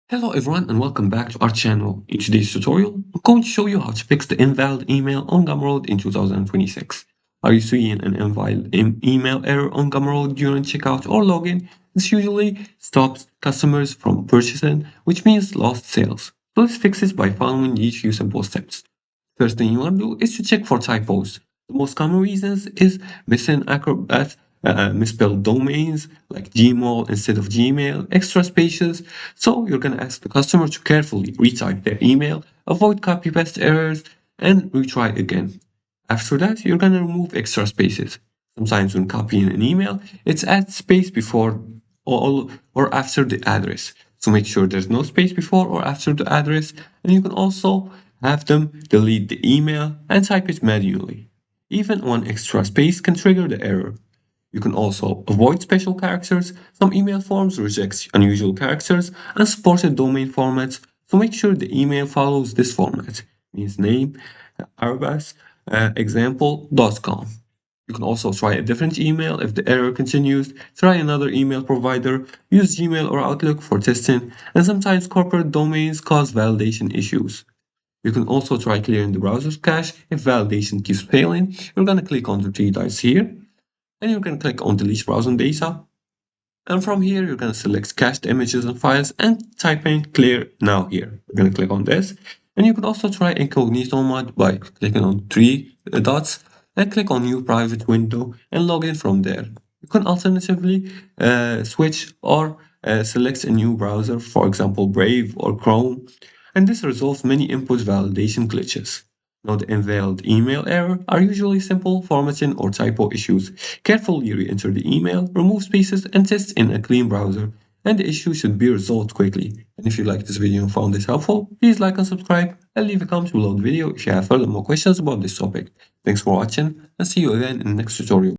Hello everyone and welcome back to our channel. In today's tutorial, I'm going to show you how to fix the invalid email on Gumroad in 2026. Are you seeing an invalid email error on Gumroad during checkout or login? This usually stops customers from purchasing, which means lost sales. So let's fix it by following these few simple steps. First thing you want to do is to check for typos. The most common reasons is missing acrobat, misspelled domains like Gmail instead of Gmail, extra spaces. So you're going to ask the customer to carefully retype their email, avoid copy paste errors, and retry again. After that, you're going to remove extra spaces. Sometimes when copying an email, it's add space before or after the address. So make sure there's no space before or after the address, and you can also have them delete the email and type it manually. Even one extra space can trigger the error. You can also avoid special characters. Some email forms reject unusual characters and supported domain formats, so make sure the email follows this format. Means name, arrobas, example.com. You can also try a different email if the error continues. Try another email provider. Use Gmail or Outlook for testing, and sometimes corporate domains cause validation issues. You can also try clearing the browser's cache if validation keeps failing. You're going to click on the three dots here, and you're going to click on delete browsing data. And from here, you're going to select cached images and files and type in clear now here. You're going to click on this. And you can also try incognito mode by clicking on three dots and click on new private window and log in from there. You can alternatively switch or select a new browser, for example, Brave or Chrome. And this resolves many input validation glitches. Now, the invalid email error are usually simple formatting or typo issues. Carefully re-enter the email, remove spaces, and test in a clean browser, and the issue should be resolved quickly. And if you liked this video and found this helpful, please like and subscribe, and leave a comment below the video if you have further more questions about this topic. Thanks for watching, and see you again in the next tutorial.